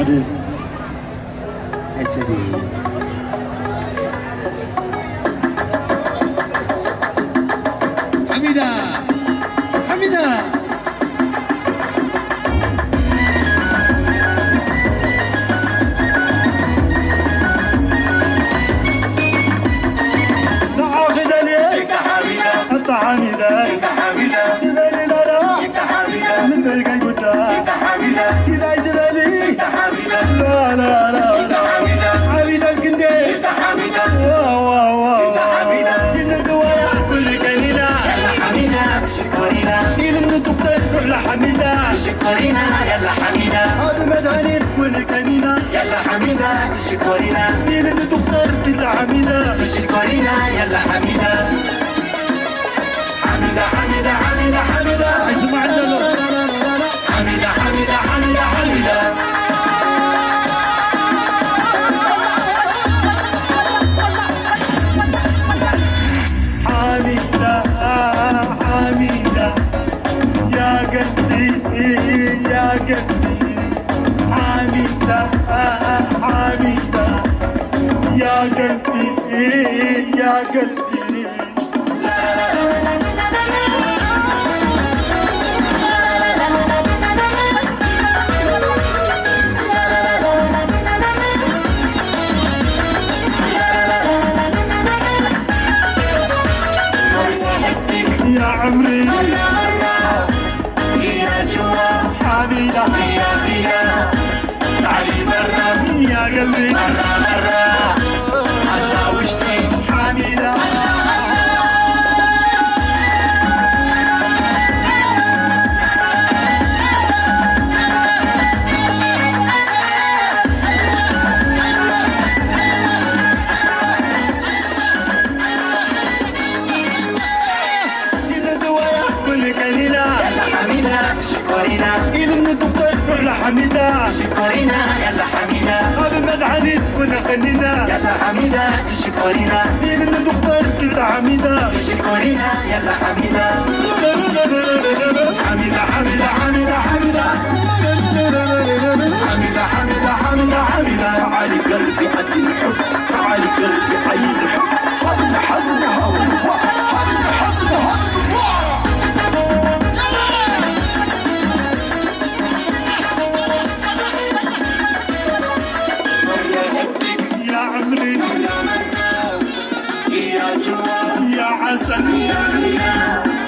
عادل الجديد. حميدة حميدة نعاقد ليك حميدة انت حميدة انت حميدة كذا لي لا لا انت حميدة من بلقى قدام انت حميدة كذا يجري انت حميدة لا لا لا انت حميدة حميدة الكندي انت حميدة واو واو واو انت حميدة جنة دوايا كل كليلة يلا حميدة تشكرينا إلى الدكتور كل حميدة تشكرينا يلا حميدة هذا مدعني كل كليلة يلا حميدة تشكرينا إلى الدكتور كل حميدة تشكرينا يلا حميدة حميدة حميدة حميدة حميدة اسمع لنا حميدة حميدة حميدة حميدة حميدة حميدة يا قلبي يا قلبي حميدة حميدة يا قلبي يا قلبي يا عمري مرة مرة يا جوا حميدة يا تعالي مرة يا قلبي مرة مرة الله وشتي حميدة إلى الدكتور كل حميدة تشكرينا يلا حميدة هذا مدعني ونغنينا يلا حميدة تشكرينا إلى الدكتور كل حميدة تشكرينا يلا حميدة حميدة حميدة حميدة حميدة حميدة حميدة حميدة حميدة تعالي قلبي عندي الحب تعالي قلبي عايز الحب هذا اللي حزن هذا اللي حزن هذا يا عمري مرة مرة يا جوا يا عسل يا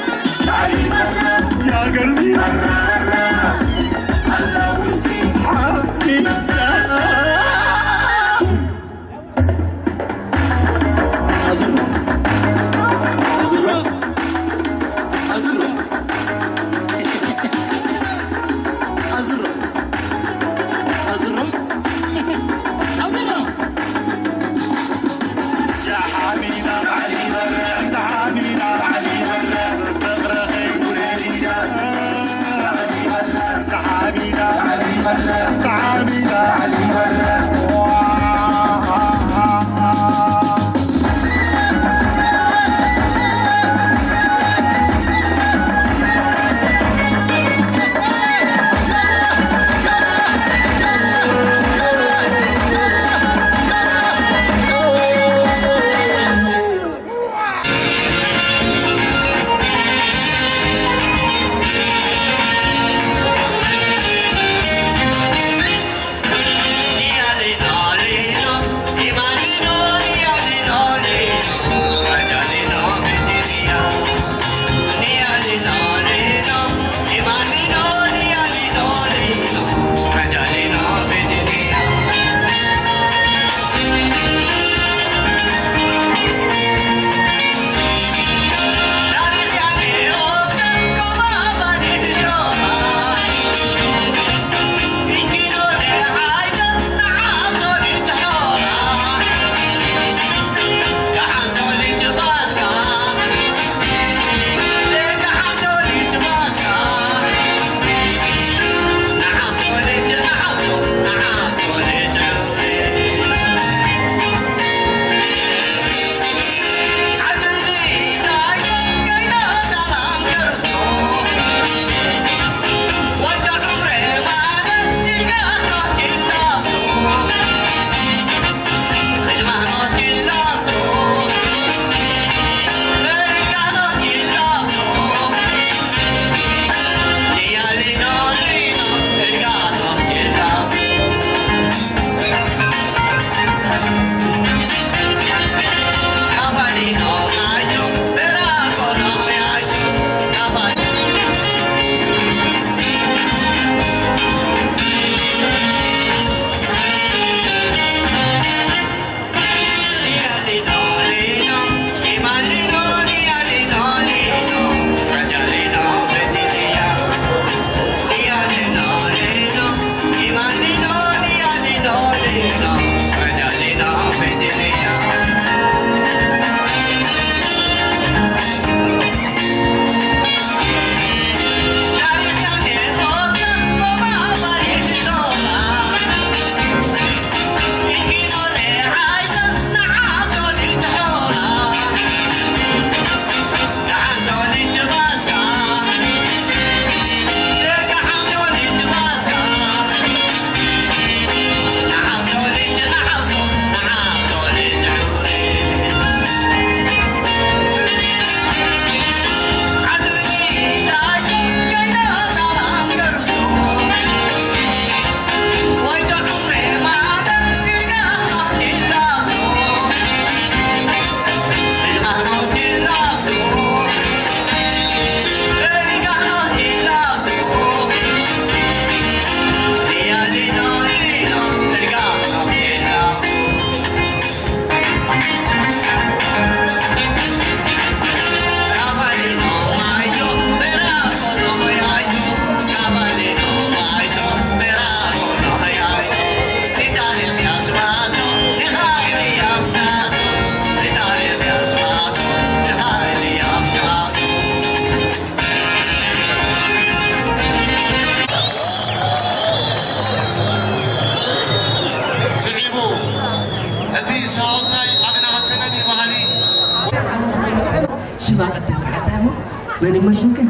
ماني ماشين كده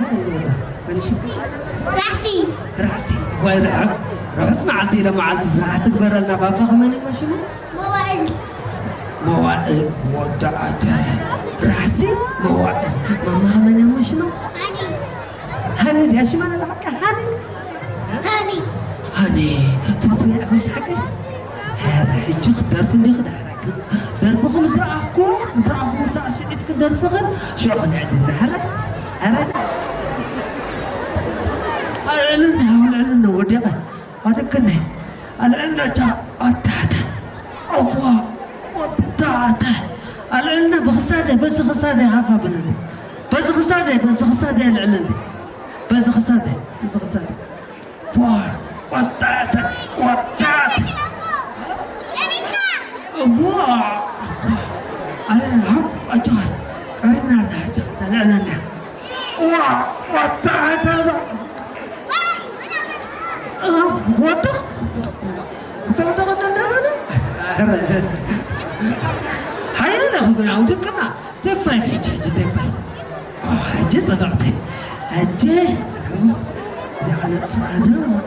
ماني شوف راسي وين راس ما عندي لما عندي راسك برا لنا بابا ماني ماشين موائل ودعت راسي موائل ماما ماني ماشين هاني داش ما انا بحكي هاني توتو يا مش حكي هذا حجي قدرت اللي خدعك درفخ مسرعكو مسرع سعيدك درفخن شو اخذ عندنا هلا أنا وديك هذا كنه أنا تا أتاتا أبوا أتاتا أنا بخسارة بس خسارة عفا بلد بس خسارة العلن بس خسارة بوا أتاتا أبوا أنا هم أجوا أنا أتاتا واتق حيانا هو عودك كنا تفاي في تفاي أجي صدقتي أجي يعني أنا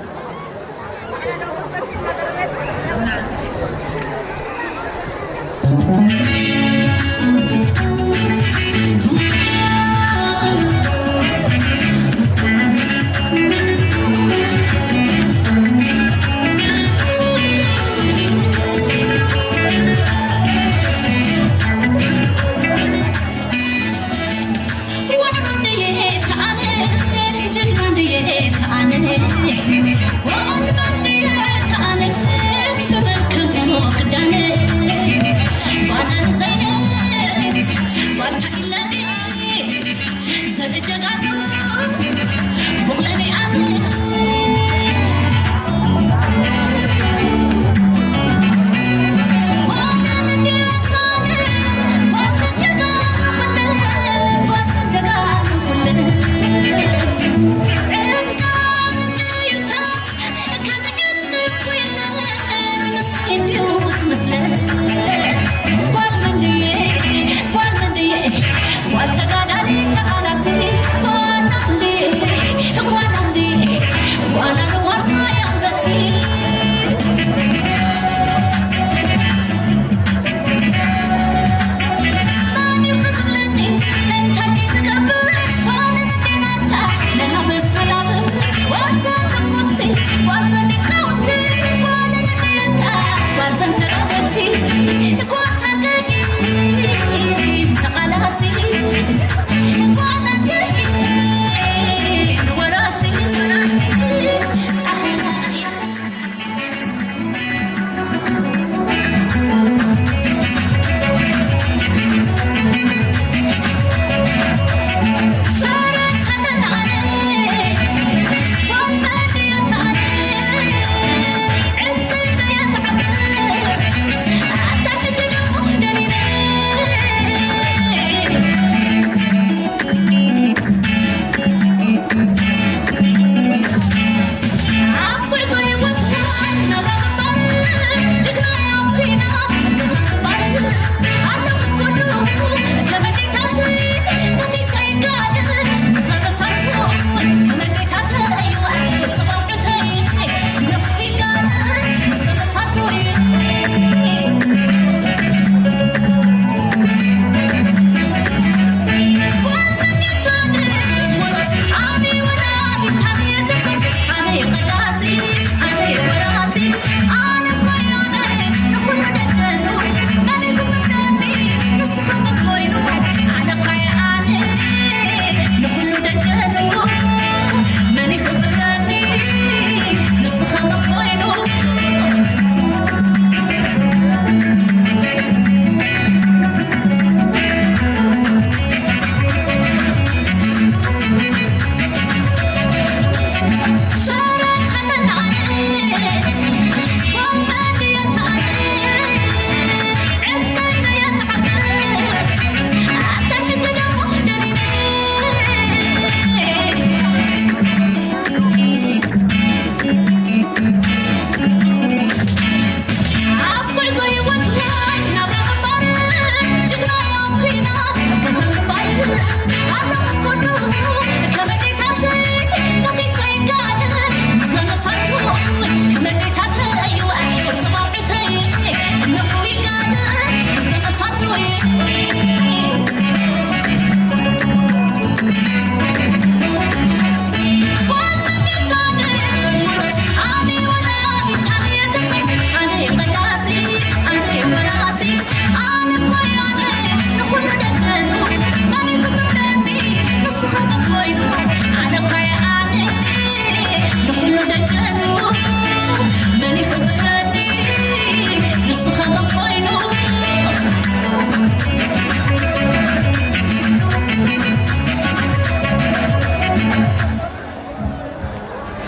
What's a god? I need to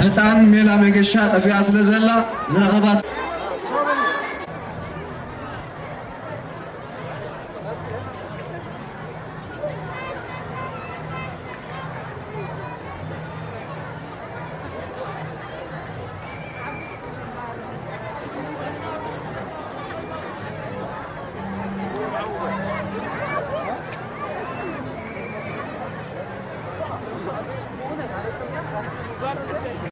ህፃን ሜላ መገሻ ጠፊኣ ስለ ዘላ ዝረኸባት